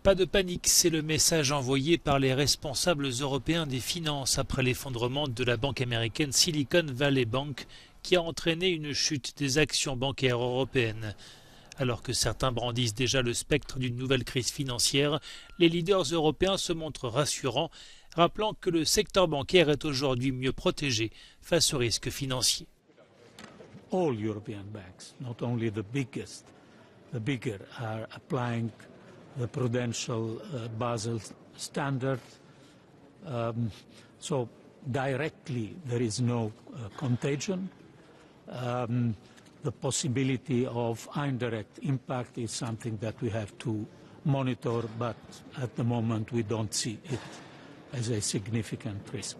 Pas de panique, c'est le message envoyé par les responsables européens des finances après l'effondrement de la banque américaine Silicon Valley Bank qui a entraîné une chute des actions bancaires européennes. Alors que certains brandissent déjà le spectre d'une nouvelle crise financière, les leaders européens se montrent rassurants, rappelant que le secteur bancaire est aujourd'hui mieux protégé face aux risques financiers. All European banks, not only the bigger are applying the prudential Basel standard. So directly there is no contagion. The possibility of indirect impact is something that we have to monitor, but at the moment we don't see it as a significant risk.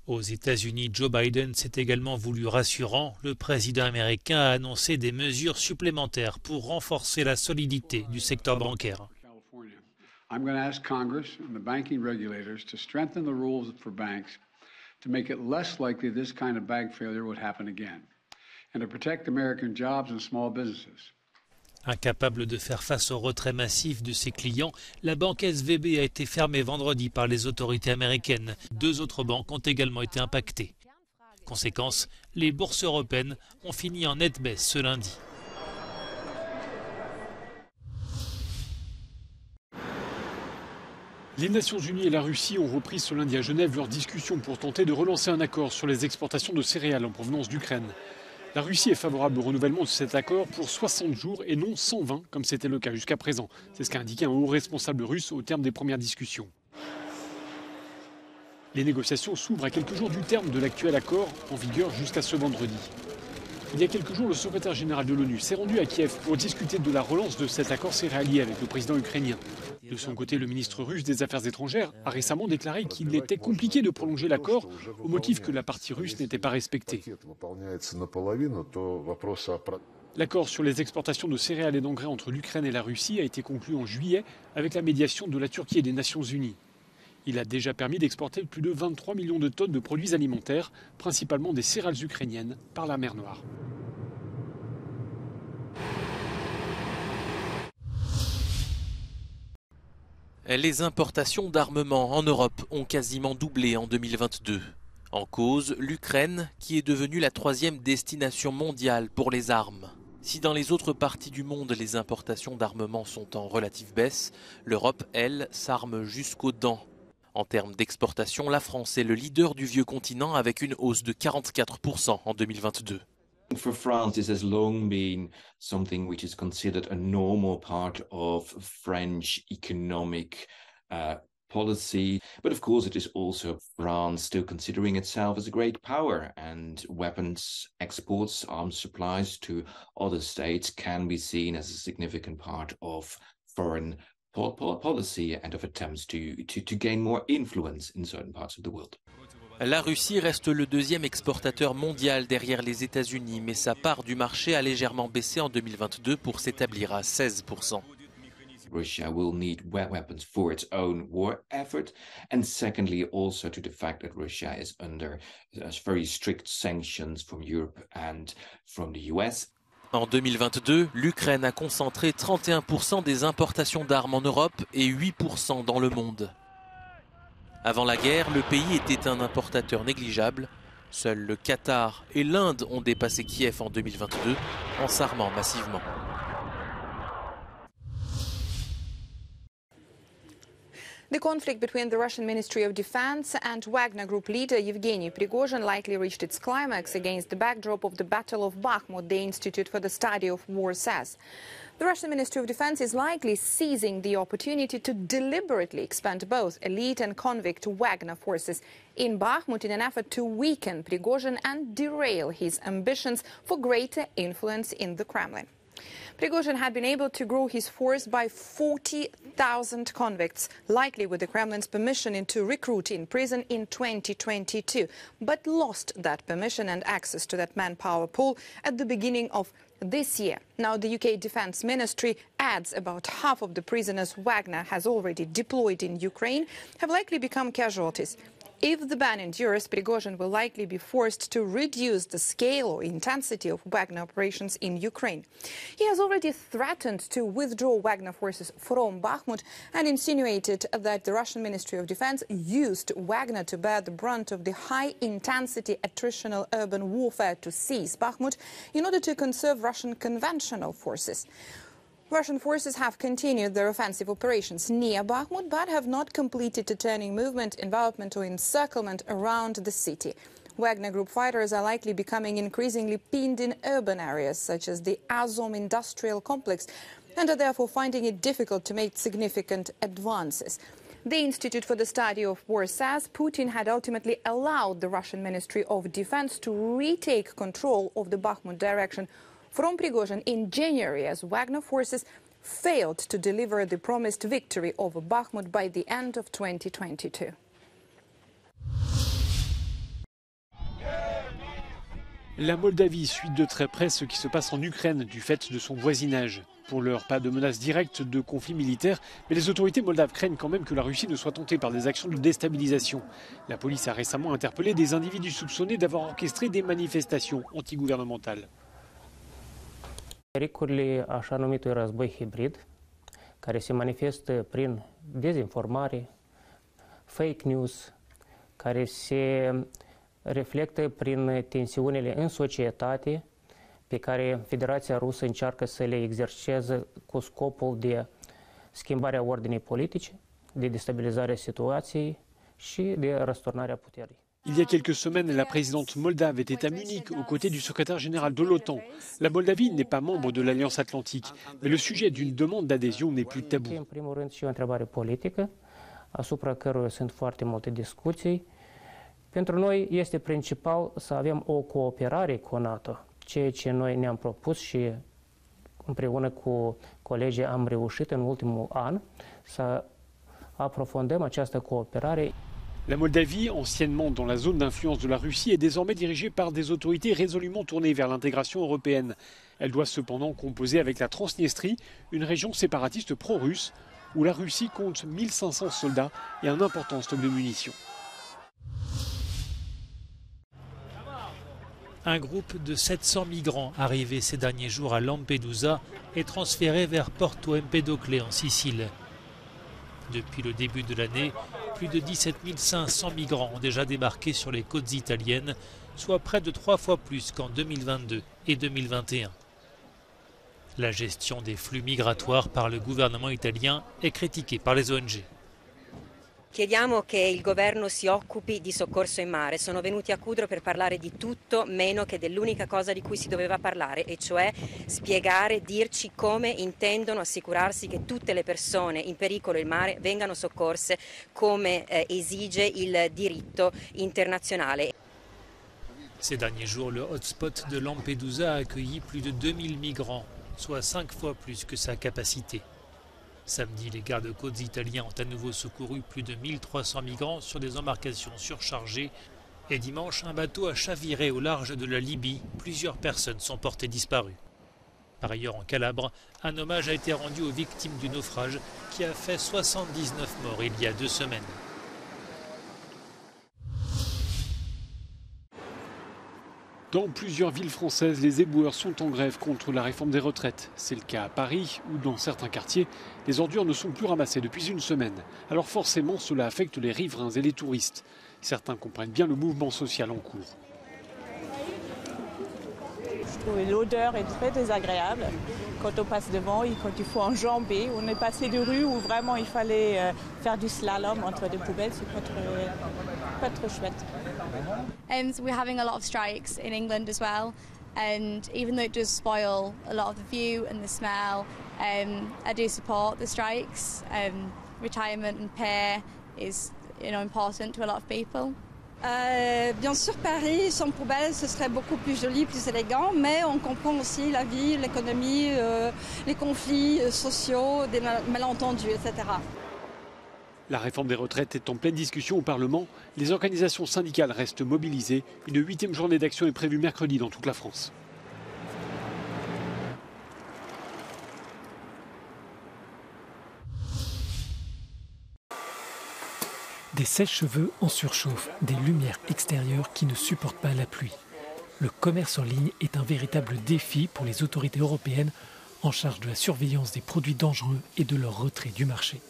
Aux États-Unis, Joe Biden s'est également voulu rassurant. Le président américain a annoncé des mesures supplémentaires pour renforcer la solidité du secteur bancaire. I'm going to ask Congress and the banking regulators to strengthen the rules for banks to make it less likely this kind of bank failure would happen again and to protect American jobs and small businesses. Incapable de faire face au retrait massif de ses clients, la banque SVB a été fermée vendredi par les autorités américaines. 2 autres banques ont également été impactées. Conséquence, les bourses européennes ont fini en nette baisse ce lundi. Les Nations Unies et la Russie ont repris ce lundi à Genève leurs discussions pour tenter de relancer un accord sur les exportations de céréales en provenance d'Ukraine. La Russie est favorable au renouvellement de cet accord pour 60 jours et non 120 comme c'était le cas jusqu'à présent. C'est ce qu'a indiqué un haut responsable russe au terme des premières discussions. Les négociations s'ouvrent à quelques jours du terme de l'actuel accord en vigueur jusqu'à ce vendredi. Il y a quelques jours, le secrétaire général de l'ONU s'est rendu à Kiev pour discuter de la relance de cet accord céréalier avec le président ukrainien. De son côté, le ministre russe des Affaires étrangères a récemment déclaré qu'il était compliqué de prolonger l'accord au motif que la partie russe n'était pas respectée. L'accord sur les exportations de céréales et d'engrais entre l'Ukraine et la Russie a été conclu en juillet avec la médiation de la Turquie et des Nations Unies. Il a déjà permis d'exporter plus de 23 millions de tonnes de produits alimentaires, principalement des céréales ukrainiennes, par la mer Noire. Les importations d'armements en Europe ont quasiment doublé en 2022. En cause, l'Ukraine, qui est devenue la 3e destination mondiale pour les armes. Si dans les autres parties du monde, les importations d'armements sont en relative baisse, l'Europe, elle, s'arme jusqu'aux dents. En termes d'exportation, la France est le leader du vieux continent avec une hausse de 44% en 2022. For France, this has long been something which is considered a normal part of French economic policy. But of course, it is also France still considering itself as a great power, and weapons exports, arms supplies to other states can be seen as a significant part of foreign policy and of attempts to gain more influence in certain parts of the world. La Russie reste le 2e exportateur mondial derrière les États-Unis, mais sa part du marché a légèrement baissé en 2022 pour s'établir à 16%. Russia will need weapons for its own war effort, and secondly also to the fact that Russia is under very strict sanctions from Europe and from the US. En 2022, l'Ukraine a concentré 31% des importations d'armes en Europe et 8% dans le monde. Avant la guerre, le pays était un importateur négligeable. Seuls le Qatar et l'Inde ont dépassé Kiev en 2022 en s'armant massivement. The conflict between the Russian Ministry of Defense and Wagner Group leader Yevgeny Prigozhin likely reached its climax against the backdrop of the Battle of Bakhmut, the Institute for the Study of War says. The Russian Ministry of Defense is likely seizing the opportunity to deliberately expand both elite and convict Wagner forces in Bakhmut in an effort to weaken Prigozhin and derail his ambitions for greater influence in the Kremlin. Prigozhin had been able to grow his force by 40,000 convicts, likely with the Kremlin's permission into recruit in prison in 2022, but lost that permission and access to that manpower pool at the beginning of this year. Now, the UK Defence Ministry adds about half of the prisoners Wagner has already deployed in Ukraine have likely become casualties. If the ban endures, Prigozhin will likely be forced to reduce the scale or intensity of Wagner operations in Ukraine. He has already threatened to withdraw Wagner forces from Bakhmut and insinuated that the Russian Ministry of Defense used Wagner to bear the brunt of the high-intensity attritional urban warfare to seize Bakhmut in order to conserve Russian conventional forces. Russian forces have continued their offensive operations near Bakhmut, but have not completed the turning movement, envelopment or encirclement around the city. Wagner Group fighters are likely becoming increasingly pinned in urban areas, such as the Azom industrial complex, and are therefore finding it difficult to make significant advances. The Institute for the Study of War says Putin had ultimately allowed the Russian Ministry of Defense to retake control of the Bakhmut direction from Prigozhin in January, as Wagner forces failed to deliver the promised victory over Bakhmut by the end of 2022. La Moldavie suit de très près ce qui se passe en Ukraine du fait de son voisinage. Pour l'heure, pas de menace directe de conflit militaire, mais les autorités moldaves craignent quand même que la Russie ne soit tentée par des actions de déstabilisation. La police a récemment interpellé des individus soupçonnés d'avoir orchestré des manifestations antigouvernementales. Pericolele așa numitului război hibrid, care se manifestă prin dezinformare, fake news, care se reflectă prin tensiunile în societate pe care Federația Rusă încearcă să le exerceze cu scopul de schimbarea ordinii politice, de destabilizarea situației și de răsturnarea puterii. Il y a quelques semaines, la présidente moldave était à Munich aux côtés du secrétaire général de l'OTAN. La Moldavie n'est pas membre de l'Alliance Atlantique, mais le sujet d'une demande d'adhésion n'est plus tabou. În primul rând și o întrebare politică, asupra căruia sunt foarte multe discuții. Pentru noi este principal să avem o cooperare cu NATO, ceea ce noi ne-am propus și împreună cu colegii am reușit în ultimul an să aprofundăm această cooperare. La Moldavie, anciennement dans la zone d'influence de la Russie, est désormais dirigée par des autorités résolument tournées vers l'intégration européenne. Elle doit cependant composer avec la Transnistrie, une région séparatiste pro-russe, où la Russie compte 1500 soldats et un important stock de munitions. Un groupe de 700 migrants arrivés ces derniers jours à Lampedusa est transféré vers Porto Empedocle en Sicile. Depuis le début de l'année, plus de 17 500 migrants ont déjà débarqué sur les côtes italiennes, soit près de 3 fois plus qu'en 2022 et 2021. La gestion des flux migratoires par le gouvernement italien est critiquée par les ONG. Chiediamo che il governo si occupi di soccorso in mare. Sono venuti a Cudro per parlare di tutto meno che dell'unica cosa di cui si doveva parlare, e cioè spiegare, dirci come intendono assicurarsi che tutte le persone in pericolo in mare vengano soccorse come esige il diritto internazionale. Ces derniers jours, le hotspot de Lampedusa a accueilli plus de 2000 migrants, soit 5 fois plus que sa capacité. Samedi, les gardes-côtes italiens ont à nouveau secouru plus de 1300 migrants sur des embarcations surchargées. Et dimanche, un bateau a chaviré au large de la Libye. Plusieurs personnes sont portées disparues. Par ailleurs, en Calabre, un hommage a été rendu aux victimes du naufrage qui a fait 79 morts il y a 2 semaines. Dans plusieurs villes françaises, les éboueurs sont en grève contre la réforme des retraites. C'est le cas à Paris, où dans certains quartiers, les ordures ne sont plus ramassées depuis une semaine. Alors forcément, cela affecte les riverains et les touristes. Certains comprennent bien le mouvement social en cours. Je trouvais l'odeur est très désagréable quand on passe devant et quand il faut enjamber. On est passé de rue où vraiment il fallait faire du slalom entre deux poubelles, c'est pas trop chouette. We're having a lot of strikes in England as well, and even though it does spoil a lot of the view and the smell, I do support the strikes. Retirement and pay is, important to a lot of people. Bien sûr, Paris sans poubelle, ce serait beaucoup plus joli, plus élégant, mais on comprend aussi la vie, l'économie, les conflits sociaux, des malentendus, etc. La réforme des retraites est en pleine discussion au Parlement. Les organisations syndicales restent mobilisées. Une 8e journée d'action est prévue mercredi dans toute la France. Des sèche-cheveux en surchauffe, des lumières extérieures qui ne supportent pas la pluie. Le commerce en ligne est un véritable défi pour les autorités européennes en charge de la surveillance des produits dangereux et de leur retrait du marché.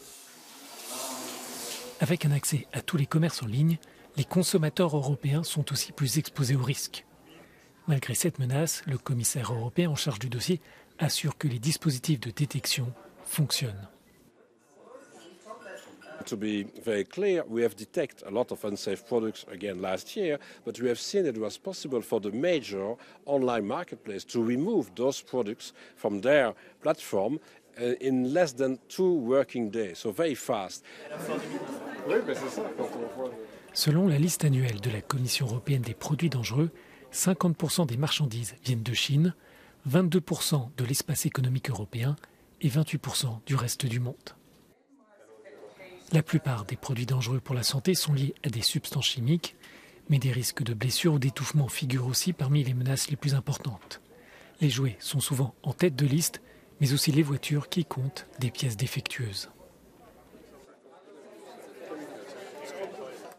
Avec un accès à tous les commerces en ligne, les consommateurs européens sont aussi plus exposés aux risques. Malgré cette menace, le commissaire européen en charge du dossier assure que les dispositifs de détection fonctionnent. To be very clear, we have detected a lot of unsafe products again last year, but we have seen it was possible for the major online marketplace to remove those products from their platform in less than 2 working days, so very fast. Selon la liste annuelle de la Commission européenne des produits dangereux, 50% des marchandises viennent de Chine, 22% de l'espace économique européen et 28% du reste du monde. La plupart des produits dangereux pour la santé sont liés à des substances chimiques, mais des risques de blessures ou d'étouffement figurent aussi parmi les menaces les plus importantes. Les jouets sont souvent en tête de liste, mais aussi les voitures qui comptent des pièces défectueuses.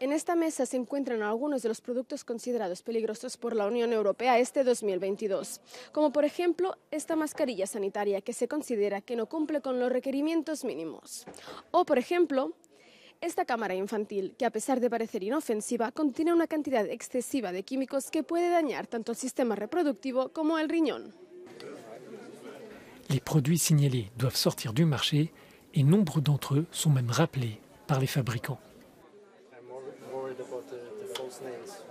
En esta mesa se encuentran algunos de los productos considerados peligrosos por la Unión Europea este 2022, como por ejemplo esta mascarilla sanitaria que se considera que no cumple con los requerimientos mínimos. O por ejemplo, esta cámara infantil que a pesar de parecer inofensiva contiene una cantidad excesiva de químicos que puede dañar tanto el sistema reproductivo como el riñón. Les produits signalés doivent sortir du marché et nombre d'entre eux sont même rappelés par les fabricants. I'm more worried about the false names.